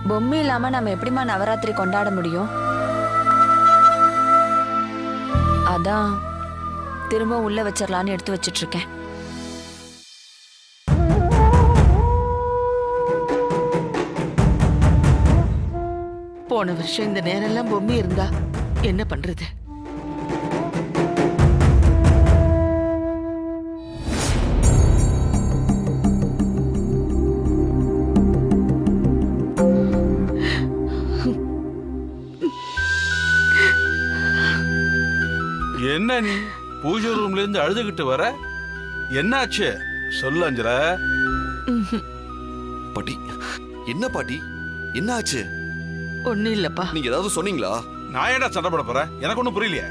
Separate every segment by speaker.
Speaker 1: பொம்மை இல்லாம நம்ம எப்படிமா நவராத்திரி கொண்டாட முடியும்? அதான் திரும்ப உள்ள வச்சிடலான்னு எடுத்து வச்சிட்டு இருக்கேன்.
Speaker 2: போன வருஷம் இந்த நேரம் எல்லாம் பொம்மை இருந்தா என்ன பண்றது?
Speaker 3: என்ன நீ பூஜை ரூம்ல இருந்து அழுதுகிட்டு வர? என்னாச்சு சொல்லு அஞ்சலா.
Speaker 4: பாட்டி, என்ன பாட்டி, என்ன ஆச்சு?
Speaker 2: ஒண்ணும் இல்லப்பா.
Speaker 4: நீங்க ஏதாவது சொன்னீங்களா?
Speaker 3: நான் ஏடா சண்டை போட போறேன்? எனக்கு ஒண்ணும் புரியலையே.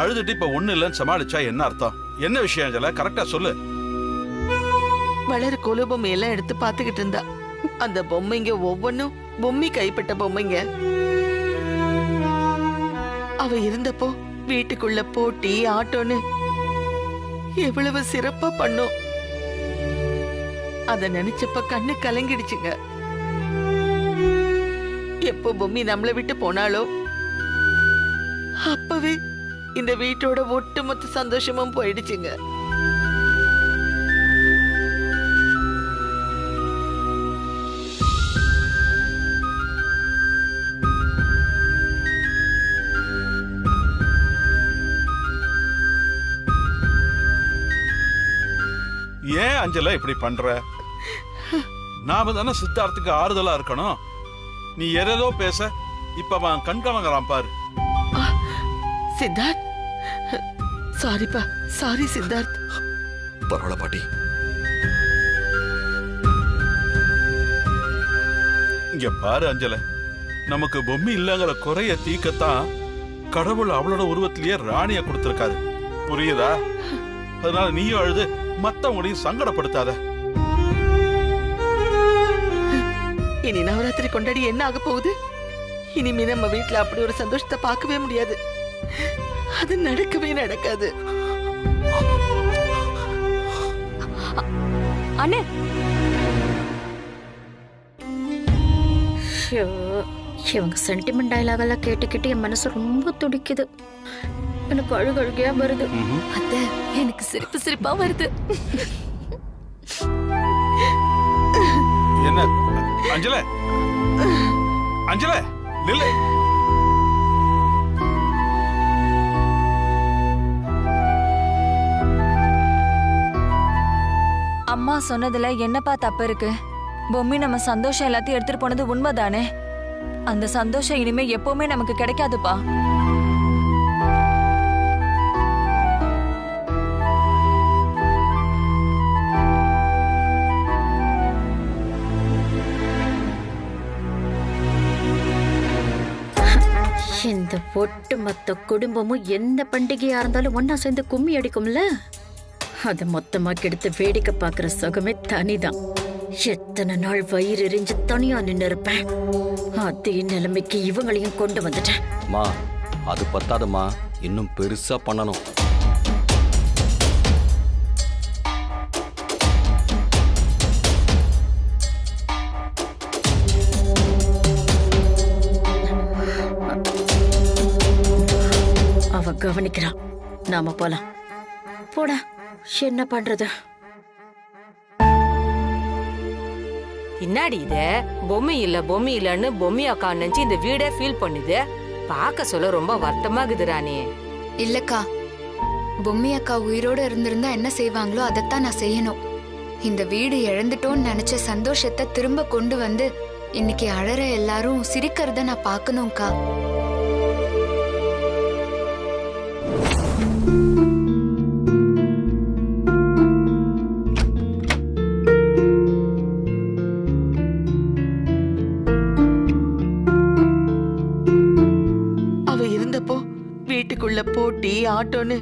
Speaker 3: அழுதுட்டு இப்ப ஒண்ணு இல்லைன்னு சமாளிச்சா என்ன அர்த்தம்? என்ன விஷயம் அஞ்சலா, கரெக்டா சொல்லு.
Speaker 2: வளர கொலு பொம்மை எல்லாம் எடுத்து பாத்துக்கிட்டு இருந்தா. அந்த பொம்மைங்க ஒவ்வொன்னும் பொம்மை கைப்பட்ட பொம்மைங்க. அவ இருந்தப்போ வீட்டுக்குள்ள போட்டி ஆட்டோன்னு எவ்வளவு சிறப்பா பண்ணோம். அத நினைச்சப்ப கண்ணு கலங்கிடுச்சுங்க. எப்போ பொம்மி நம்மளை விட்டு போனாலோ அப்பவே இந்த வீட்டோட ஒட்டுமொத்த சந்தோஷமும் போயிடுச்சுங்க.
Speaker 3: ஏன் அஞ்சலா இப்படி பண்ற? நாம தானே சித்தார்த்துக்கு ஆறுதலா இருக்கணும். நீ ஏதோ பேச இப்ப அவன் கண்கலங்கறான் பாரு.
Speaker 2: சித்தார்த், சாரிப்பா, சாரி சித்தார்த்.
Speaker 4: பரவாயில்ல பாட்டி.
Speaker 3: இங்க பாரு அஞ்சல, நமக்கு பொம்மை இல்லங்கிற குறைய தீக்கத்தான் கடவுள் அவளோட உருவத்திலேயே ராணிய கொடுத்திருக்காரு. புரியுதா? அதனால நீயும் அழுது மத்தவங்களையும் சங்கடப்படுத்தாத.
Speaker 2: இனி நவராத்திரி கொண்டாடி என்ன ஆக போகுது? இனிமே நம்ம வீட்டுல அப்படி ஒரு சந்தோஷத்தை பார்க்கவே முடியாது. அது நடக்கவே நடக்காது.
Speaker 1: அண்ணே,
Speaker 5: இவங்க சென்டிமெண்ட் டயலாக் எல்லாம் கேட்டு என் மனசு ரொம்ப துடிக்குது. எனக்கு அழுகையா வருது.
Speaker 1: அத்தை, எனக்கு சிரிப்பு சிரிப்பா வருது.
Speaker 3: என்ன அஞ்சல, அஞ்சல நில்லு.
Speaker 1: அம்மா சொன்னதுல என்னப்பா தப்பு இருக்கு? பொம்மி நம்ம சந்தோஷம் எல்லாத்தையும் எடுத்துட்டு போனது உண்மைதானே? அந்த சந்தோஷம் இனிமே எப்பவுமே நமக்கு கிடைக்காதுப்பா.
Speaker 5: இந்த ஒட்டுமொத்த குடும்பமும் எந்த பண்டிகையா இருந்தாலும் ஒன்னா சேர்ந்து கும்மி அடிக்கும்ல, அதை மொத்தமா கெடுத்து வேடிக்கை பாக்குற சுகமே தனிதான். எத்தனை நாள் வயிறு எரிஞ்சு தனியா நின்று இருப்பேன். அதே நிலைமைக்கு இவங்களையும் கொண்டு வந்துட்டேன்.
Speaker 6: மா, அது பத்தாதம்மா, இன்னும் பெருசா பண்ணணும்.
Speaker 5: அவ கவனிக்கிறா, நாம போலாம். போடா, என்ன பண்றது?
Speaker 7: இன்னாடி இத பொம்மை இல்லன்னு பொம்மை அக்கா நினைச்சு இந்த வீடே ஃபீல் பண்ணுது. பாக்க சொல்ல ரொம்ப வருத்தமாகுது ராணி.
Speaker 8: இல்லக்கா, பொம்மி அக்கா உயிரோட இருந்திருந்தா என்ன செய்வாங்களோ அதைத்தான் நான் செய்யணும். இந்த வீடு இழந்துட்டோன்னு நினைச்ச சந்தோஷத்தை திரும்ப கொண்டு வந்து இன்னைக்கு அழற எல்லாரும் சிரிக்கிறத நான் பார்க்கணும்க்கா.
Speaker 2: வீட்டுக்குள்ள போட்டி ஆட்டோன்னு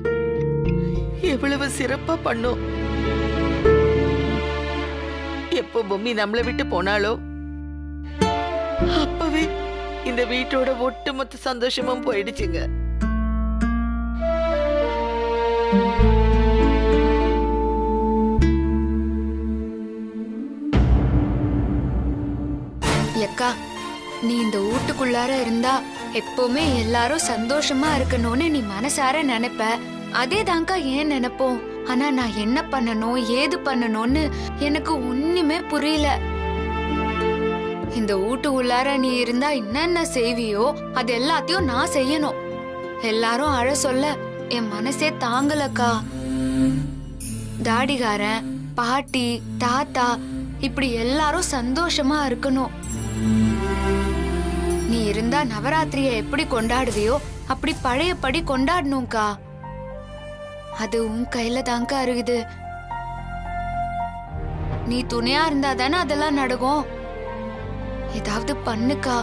Speaker 2: எவ்வளவு சிறப்பா பண்ணோம். எப்போ பொம்மி நம்மளை விட்டு போனாலோ அப்பவே இந்த வீட்டோட ஒட்டுமொத்த சந்தோஷமும் போயிடுச்சுங்க.
Speaker 8: அக்கா, நீ இந்த வீட்டுக்குள்ளார இருந்தா எப்பவுமே எல்லாரும் சந்தோஷமா இருக்கணும்னு நீ மனசார நினைப்ப. அதே தான்க்கா ஏன் நினைப்போம். ஆனா நான் என்ன பண்ணணும் ஏது பண்ணணும்னு எனக்கு ஒண்ணுமே புரியல. இந்த வீட்டு உள்ளார நீ இருந்தா என்னென்ன செய்வியோ அது எல்லாத்தையும் நான் செய்யணும். எல்லாரும் அழ சொல்ல என் மனசே தாங்கலக்கா. தாடிகாரன், பாட்டி, தாத்தா இப்படி எல்லாரும் சந்தோஷமா இருக்கணும். நீ இருந்தா நவராத்திரிய எப்படி கொண்டாடுவியோ அப்படி பழையபடி கொண்டாடணும்க்கா. அது உன் கையில தாங்க இருக்குது. நீ துணையா இருந்தா தானே அதெல்லாம் நடக்கும். ஏதாவது பண்ணுக்கா,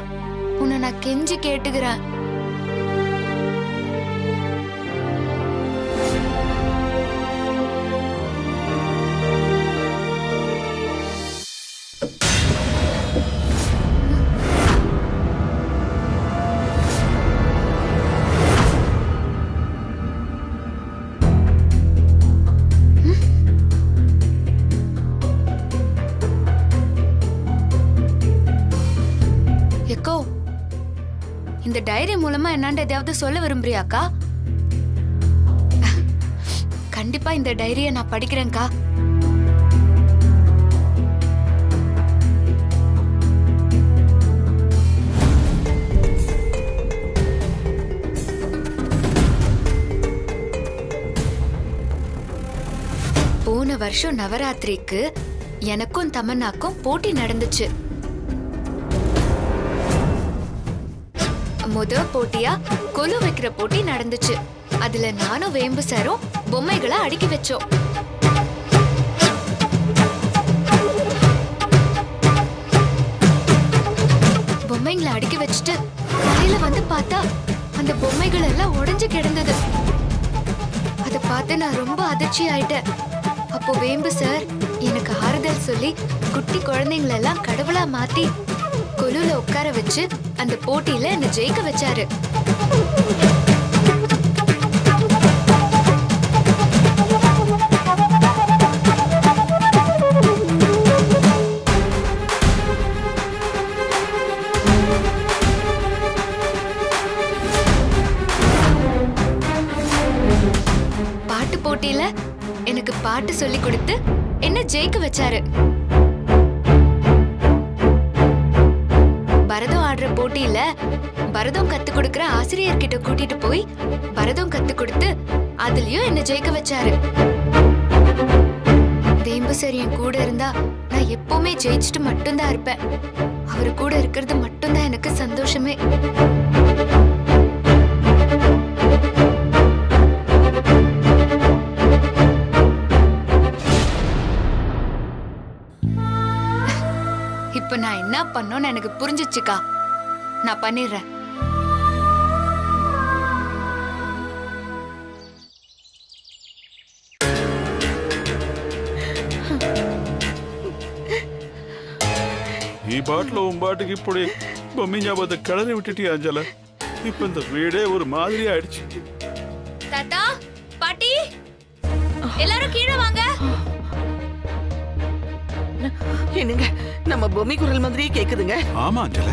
Speaker 8: உன்னை நான் கெஞ்சி கேட்டுக்கிறேன். இந்த டைரி மூலமா என்னண்ட ஏதாவது சொல்ல விரும்புறியாக்கா? கண்டிப்பா இந்த டைரியை நான் படிக்கிறேன்க்கா. போன வருஷம் நவராத்திரிக்கு எனக்கும் தமன்னாக்கும் போட்டி நடந்துச்சு. முத போட்டியா கொலு வைக்கிற போட்டி நடந்துச்சு. அதுல நானும் வேம்பு சாரும் பொம்மைகளை அடுக்கி வச்சோம். பொம்மைங்களை அடுக்கி வச்சுட்டு கடையில வந்து பார்த்தா அந்த பொம்மைகள் எல்லாம் உடைஞ்சு கிடந்தது. அதை பார்த்து நான் ரொம்ப அதிர்ச்சி ஆயிட்டேன். அப்போ வேம்பு சார் எனக்கு ஆறுதல் சொல்லி குட்டி குழந்தைங்களெல்லாம் கடவுளா மாத்தி கொலுல உட்கார வச்சு அந்த போட்டியில என்ன ஜெயிக்க வச்சாரு. பாட்டு போட்டியில எனக்கு பாட்டு சொல்லி கொடுத்து என்ன ஜெயிக்க வச்சாரு. பரதம் ஆடுற போட்டியில பரதம் கத்து கொடுக்கிற ஆசிரியர்கிட்ட கூட்டிட்டு போய் பரதம் கத்து கொடுத்து அதுலயும் என்ன ஜெயிக்க வச்சாரு. வேம்பு சார் என் கூட இருந்தா நான் எப்பவுமே ஜெயிச்சுட்டு மட்டும்தான் இருப்பேன். அவரு கூட இருக்கிறது மட்டும்தான் எனக்கு சந்தோஷமே. இப்ப நான் என்ன பண்ணணும்னு எனக்கு புரிஞ்சிச்சுக்கா. நான் பண்ணிடுறேன்.
Speaker 3: ఈ పాటలో ఉంబాటికి ఇప్పుడు బొమ్మి ஞாபகத்தை கிளறி விட்டுட்டியா அஞ்சல? இப்ப இந்த வீடே ஒரு மாதிரி ஆயிடுச்சு.
Speaker 8: தாத்தா, பாட்டி, எல்லாரும் கீழே வாங்க.
Speaker 2: என்னங்க, நம்ம பொம்மி குரல் மாதிரியே கேக்குதுங்க.
Speaker 3: ஆமா அஞ்சல.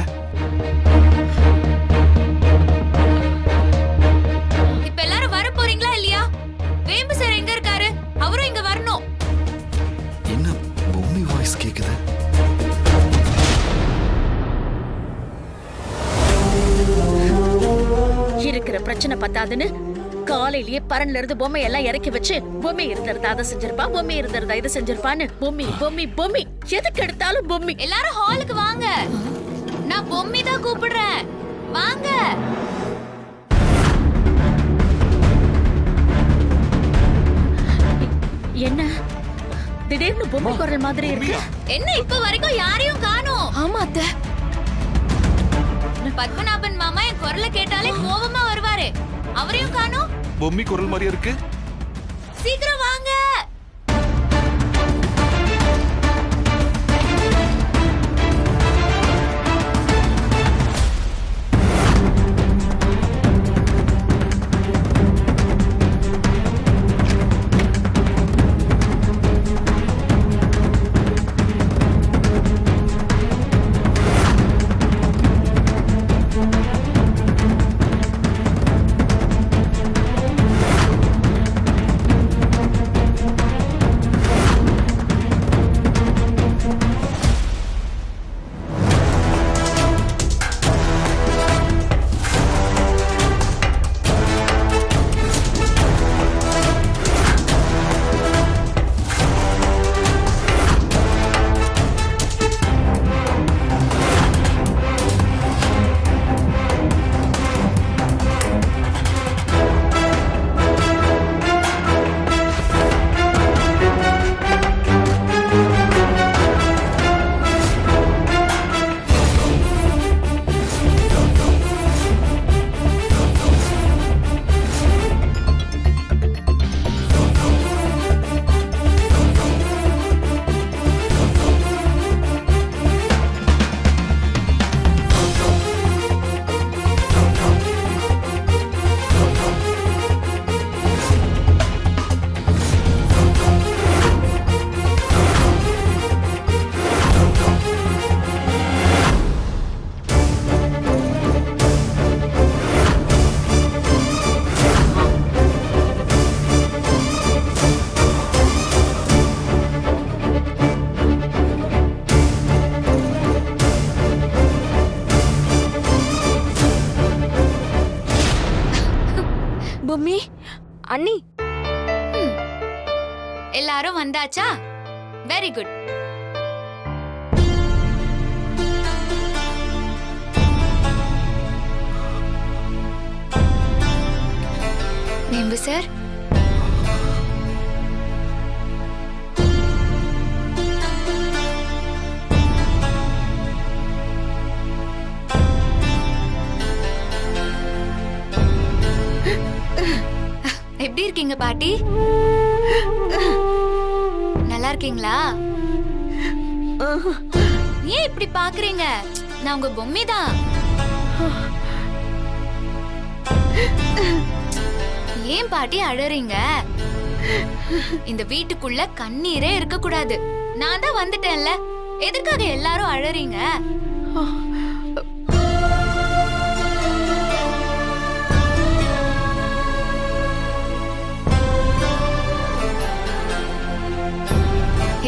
Speaker 8: இப்ப எல்லாரும் வர போறீங்களா இல்லையா? வேம்பு சார் எங்க இருக்காரு? அவரும் இங்க வரணும்.
Speaker 4: என்ன பொம்மி வாய்ஸ் கேக்குது?
Speaker 5: இருக்கிற பிரச்சனை பத்தாதுன்னு காலையிலேயே பரன்ல இருந்து பொம்மை எல்லாம் இறக்கி வச்சு பொம்மை இருந்திருந்தா அதை செஞ்சிருப்பா, பொம்மை இருந்திருந்தா இதை செஞ்சிருப்பான்னு பொம்மி பொம்மி பொம்மி எதுக்கு எடுத்தாலும் பொம்மி.
Speaker 8: எல்லாரும் ஹாலுக்கு வாங்க. நான் பொம்மி தான் கூப்பிடுறேன். வாங்க.
Speaker 5: என்ன திடீர்னு பொம்மை குரல் மாதிரி இருக்கு?
Speaker 8: என்ன இப்ப வரைக்கும் யாரையும் காணோம்? ஆமா அத்தை. பத்மநாபன் மாமா என் குரலை கேட்டாலே கோவமா வருவாரு. அவரையும் காணோம்.
Speaker 4: பொம்மி குரல் மாதிரியா இருக்கு.
Speaker 8: சீக்கிரம் வாங்க.
Speaker 9: அண்ணி அண்ணி
Speaker 8: எல்லாரும் வந்தாச்சா? Very good. வேம்பு சார், எப்படி இருக்கீங்க பாட்டி? நல்லா இருக்கீங்களா? ஏன் இப்படி பாக்குறீங்க? நான் உங்க பொம்மி தான். ஏன் பாட்டி அழறீங்க? இந்த வீட்டுக்குள்ள கண்ணீரே இருக்க கூடாது. நான் தான் வந்துட்டேன்ல, எதுக்காக எல்லாரும் அழறீங்க?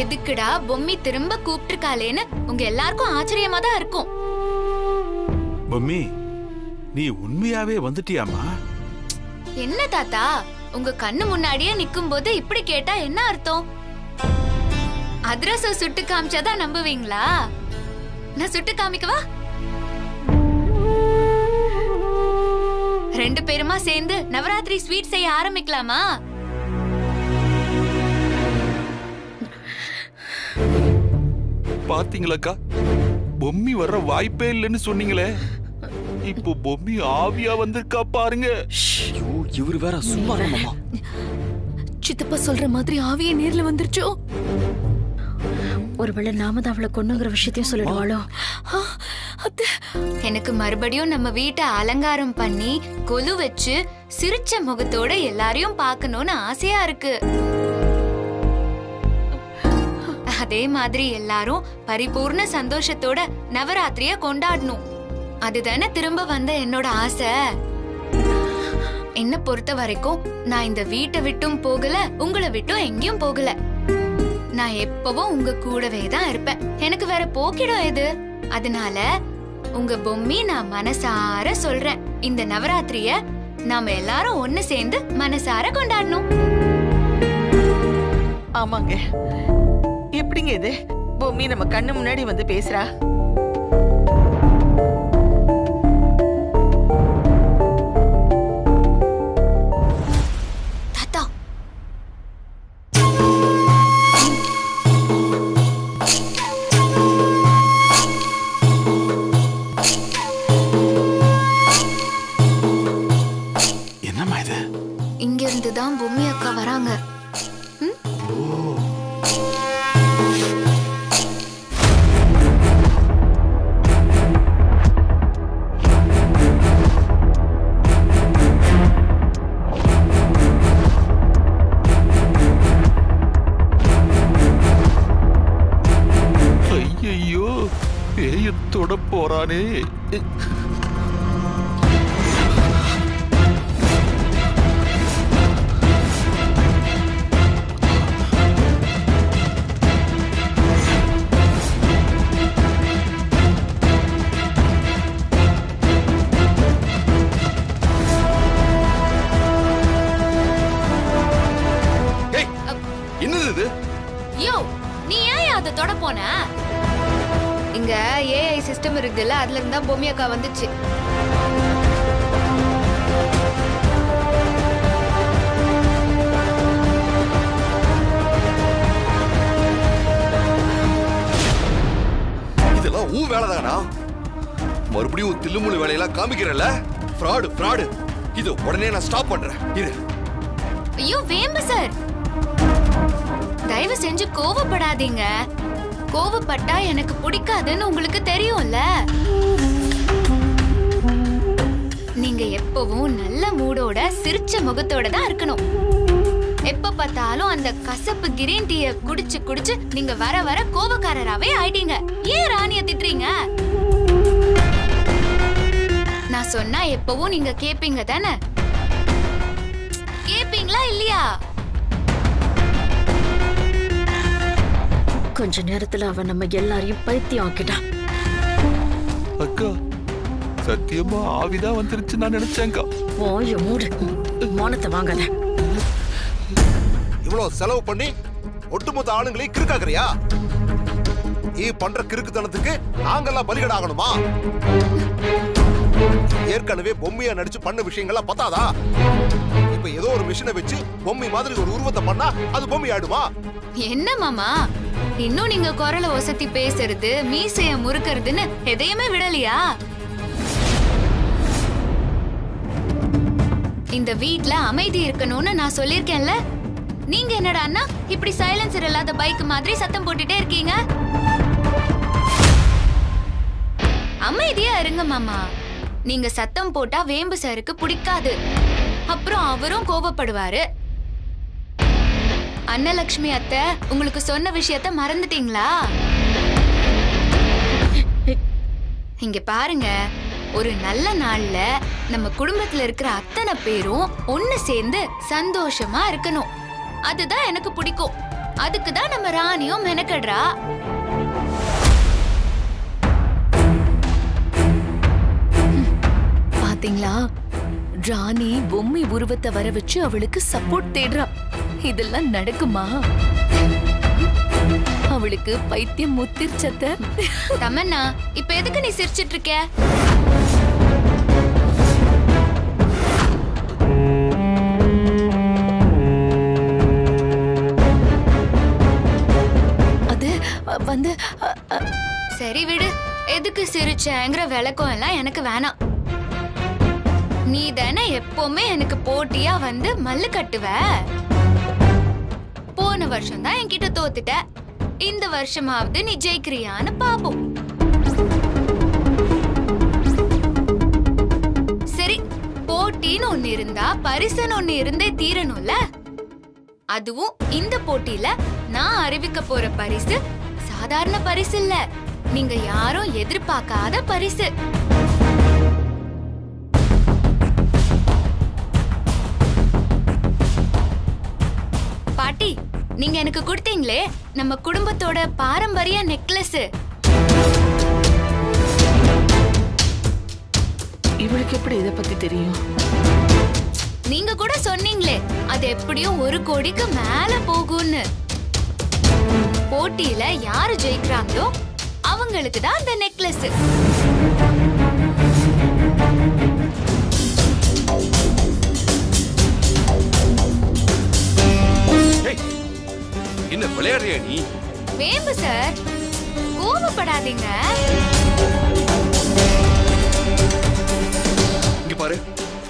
Speaker 8: எதுக்குடா பொம்மி திரும்ப கூப்பிட்டுருக்காளேன்னு உங்க எல்லாருக்கும் ஆச்சரியமா தான் இருக்கும்.
Speaker 3: பொம்மி, நீ உண்மையாவே வந்துட்டியாமா?
Speaker 8: என்ன தாத்தா, உங்க கண்ணு முன்னாடியே நிக்கும் போது இப்படி கேட்டா என்ன அர்த்தம்? அதிரசம் சுட்டு காமிச்சாதான் நம்புவீங்களா? நான் சுட்டு காமிக்கவா? 2 பேருமா சேர்ந்து நவராத்திரி ஸ்வீட் செய்ய ஆரம்பிக்கலாமா?
Speaker 4: பாத்தீங்களாக்கா, பொம்மி வர்ற வாய்ப்பே இல்லைன்னு சொன்னீங்களே, இப்போ பொம்மி ஆவியா வந்திருக்கா பாருங்க.
Speaker 6: இவரு வேற சும்மா மாமா.
Speaker 9: சித்தப்பா சொல்ற மாதிரி ஆவியே நேர்ல வந்துருச்சோ?
Speaker 5: ஒருவேளை நாம தான் அவளை கொன்னுங்கிற விஷயத்தையும் சொல்லிடுவாளோ?
Speaker 8: எனக்கு மறுபடியும் நம்ம வீட்டை அலங்காரம் பண்ணி கொலு வச்சு சிரிச்ச முகத்தோட எல்லாரையும் பார்க்கணும்னு ஆசையா இருக்கு. அதே மாதிரி எல்லாரும் பரிபூர்ண சந்தோஷத்தோட நவராத்திரிய கொண்டாடணும். அதுதானே திரும்ப வந்த என்னோட ஆசை. என்ன பொறுத்த வரைக்கும் நான் இந்த வீட்டை விட்டும் போகல, உங்களை விட்டும் எங்கேயும் போகல. நான் எப்பவும் உங்க கூடவே தான் இருப்பேன். எனக்கு வேற போக்கிடம் எது? அதனால உங்க பொம்மி நான் மனசார சொல்றேன், இந்த நவராத்திரிய நாம எல்லாரும் ஒண்ணு சேர்ந்து மனசார கொண்டாடணும்.
Speaker 2: ஆமாங்க, எப்படிங்க இது? பொம்மி நம்ம கண்ணு முன்னாடி வந்து பேசுறா.
Speaker 8: தாத்தா,
Speaker 4: என்னம்மா இது?
Speaker 8: இங்க இருந்து தான் பொம்மி அக்கா வராங்க.
Speaker 4: ஐயோ, பேயத்தோட போறானே. என்னது இது?
Speaker 8: யோ, நீ ஏன் அதை தொட போன? இங்க ஏஐ சிஸ்டம் இருக்குல்ல, அதுல இருந்தா பொம்மி அக்கா வந்துச்சு.
Speaker 4: இதெல்லாம் ஊ வேலைதானா? மறுபடியும் தில்லுமுள்ளு வேலையெல்லாம் காமிக்கிறல்ல? ஃப்ராடு. இது உடனே நான் ஸ்டாப் பண்றேன். இரு.
Speaker 8: ஐயோ வேம்பு சார், தயவு செஞ்சு கோவப்படாதீங்க. கோவப்பட்டா எனக்கு பிடிக்காதுன்னு உங்களுக்கு தெரியும்ல. நீங்க எப்பவும் நல்ல மூடோட சிரிச்ச முகத்தோட தான் இருக்கணும். எப்ப பார்த்தாலும் அந்த கசப்பு கிரீன் டீய குடிச்சு நீங்க வர வர கோவக்காரராவே ஆயிட்டீங்க. ஏன் ராணிய திட்டுறீங்க? நான் சொன்னா எப்பவும் நீங்க கேப்பீங்க தானே? கேப்பீங்களா இல்லையா?
Speaker 5: கொஞ்ச நேரத்துல அவன் நம்ம எல்லாரையும் பைத்தியம் ஆக்கிட்டான்.
Speaker 4: அக்கா, சத்தியமா ஆவிதான் வந்துருச்சு நான் நினைச்சேன்க்கா.
Speaker 5: ஓய மூடு, மானத்தை வாங்காத.
Speaker 10: இவ்வளவு செலவு பண்ணி ஒட்டுமொத்த ஆளுங்களையும் கிறுக்காக்குறியா? நீ பண்ற கிறுக்குத்தனத்துக்கு நாங்கெல்லாம் பலிகடை ஆகணுமா? ஏற்கனவே பொம்மையா நடிச்சு பண்ண விஷயங்கள்லாம் பத்தாதா? இப்ப ஏதோ ஒரு மிஷினை வச்சு பொம்மை மாதிரி ஒரு உருவத்தை பண்ணா அது பொம்மை ஆயிடுமா?
Speaker 8: என்ன மாமா, இன்னும் நீங்க குரலை ஒசத்தி பேசுறது, மீசைய முறுக்கிறதுன்னு எதையுமே விடலையா? இந்த வீட்ல அமைதி இருக்கணும்னு நான் சொல்லிருக்கேன்ல. நீங்க என்னடான்னா இப்படி சைலன்சர் இல்லாத பைக் மாதிரி சத்தம் போட்டுட்டே இருக்கீங்க. அமைதியா இருங்க மாமா. நீங்க சத்தம் போட்டா வேம்பு சாருக்கு பிடிக்காது. அப்புறம் அவரும் கோபப்படுவாரு. அன்னலட்சுமி அத்தை உங்களுக்கு சொன்ன விஷயத்த மறந்துட்டீங்களா? இங்க பாருங்க, ஒரு நல்ல நாள்ல நம்ம குடும்பத்துல இருக்கிற அத்தனை பேரும் ஒண்ணு சேர்ந்து சந்தோஷமா இருக்கணும். அதுதான் எனக்கு பிடிக்கும். அதுக்குதான் நம்ம ராணியும் மெனக்கடுறா.
Speaker 9: பாத்தீங்களா, ராணி பொம்மை உருவத்தை வர வச்சு அவளுக்கு சப்போர்ட் தேடுறா. இதெல்லாம் நடக்குமா? அவளுக்கு பைத்தியம் முத்திருச்சத்த.
Speaker 8: தமன்னா, இப்ப எதுக்கு நீ சிரிச்சிட்டு இருக்க?
Speaker 9: அது வந்து
Speaker 8: சரி விடு. எதுக்கு சிரிச்சேங்கிற விளக்கம் எல்லாம் எனக்கு வேணாம். நீ தானே எப்பவுமே எனக்கு போட்டியா வந்து மல்லு கட்டுவ. போன வருஷம் தான் என்கிட்ட தோத்துட்ட. இந்த வருஷமாவது நீ ஜெயிக்கிறியான்னு பாப்போம். சரி, போட்டின்னு ஒண்ணு இருந்தா பரிசுன்னு ஒண்ணு இருந்தே தீரணும்ல. அதுவும் இந்த போட்டியில நான் அறிவிக்க போற பரிசு சாதாரண பரிசு இல்ல. நீங்க யாரும் எதிர்பார்க்காத பரிசு. பாட்டி, நீங்க எனக்கு கொடுத்தீங்களே நம்ம குடும்பத்தோட பாரம்பரிய நெக்லஸ்.
Speaker 2: இவளுக்கு எப்படி இத பத்தி தெரியும்?
Speaker 8: நீங்க கூட சொன்னீங்களே அது எப்படியும் 1 கோடிக்கு மேல போகும்னு. போட்டியில யாரு ஜெயிக்கிறாங்களோ அவங்களுக்கு தான் அந்த நெக்லஸ்.
Speaker 4: என்ன விளையாடுறியா நீ?
Speaker 8: வேம்பு சார், கோபப்படாதீங்க.
Speaker 4: இங்க பாரு,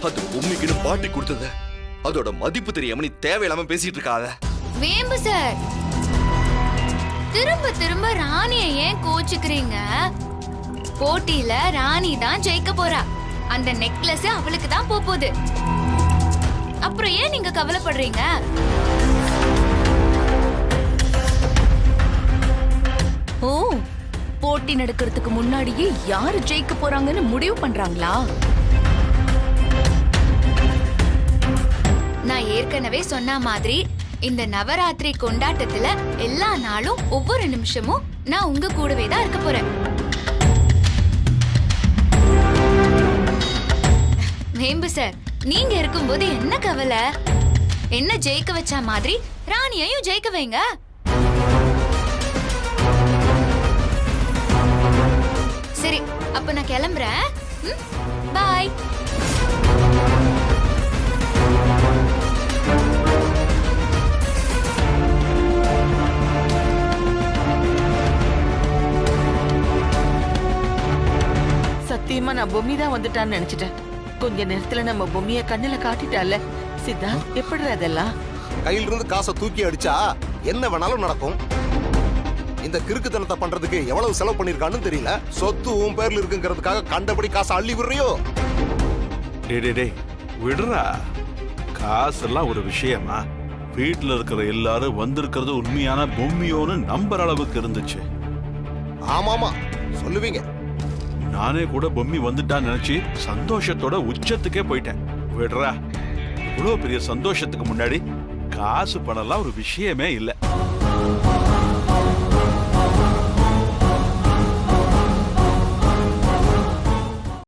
Speaker 4: அது பொம்மைக்குன்னு பாட்டி கொடுத்தது. அதோட மதிப்பு தெரியாம நீ தேவையில்லாம பேசிட்டு இருக்காத.
Speaker 8: வேம்பு சார், திரும்ப திரும்ப ராணிய ஏன் கோச்சுக்கிறீங்க? போட்டியில ராணி தான் ஜெயிக்க போறா. அந்த நெக்லஸ் அவளுக்கு தான் போகுது. அப்புறம் ஏன் நீங்க கவலைப்படுறீங்க?
Speaker 9: ஓ, போட்டி நடக்கிறதுக்கு முன்னாடியே யாரு ஜெயிக்க போறாங்கன்னு முடிவு பண்றாங்களா?
Speaker 8: நான் ஏற்கனவே சொன்ன மாதிரி இந்த நவராத்திரி கொண்டாட்டத்துல எல்லா நாளும் ஒவ்வொரு நிமிஷமும் நான் உங்க கூடவே தான் இருக்க போறேன். வேம்பு சார், நீங்க இருக்கும்போது என்ன கவலை? என்ன ஜெயிக்க வச்ச மாதிரி ராணியையும் ஜெயிக்க வைங்க. சரி, அப்ப நான் கிளம்புறேன். பாய்.
Speaker 2: சத்தியமா நான் பொம்மி தான் வந்துட்டான்னு நினைச்சிட்டேன். கொஞ்ச நேரத்துல நம்ம பொம்மிய கண்ணுல காட்டிட்டால. சித்தா, எப்படி அதெல்லாம்?
Speaker 10: கையில இருந்து காசை தூக்கி அடிச்சா என்ன வேணாலும் நடக்கும். இந்த கிறுக்குத்தனத்தை பண்றதுக்கு எவ்வளவு செலவு பண்ணிருக்கான்னு தெரியல. சொத்து உன் பேர்ல இருக்குங்கிறதுக்காக கண்டபடி காசை அள்ளி விடுறியோ?
Speaker 3: டேய் விடுறா. காசெல்லாம் ஒரு விஷயமா? வீட்டுல இருக்கிற எல்லாரும் வந்திருக்கிறது உண்மையான பொம்மியோன்னு நம்புற அளவுக்கு இருந்துச்சு.
Speaker 10: ஆமாமா சொல்லுவீங்க.
Speaker 3: நானே கூட பொம்மி வந்துட்டான்னு நினைச்சு சந்தோஷத்தோட உச்சத்துக்கே போயிட்டேன். விடுறா. இவ்வளவு பெரிய சந்தோஷத்துக்கு முன்னாடி காசு பணம்லாம் ஒரு விஷயமே இல்லை.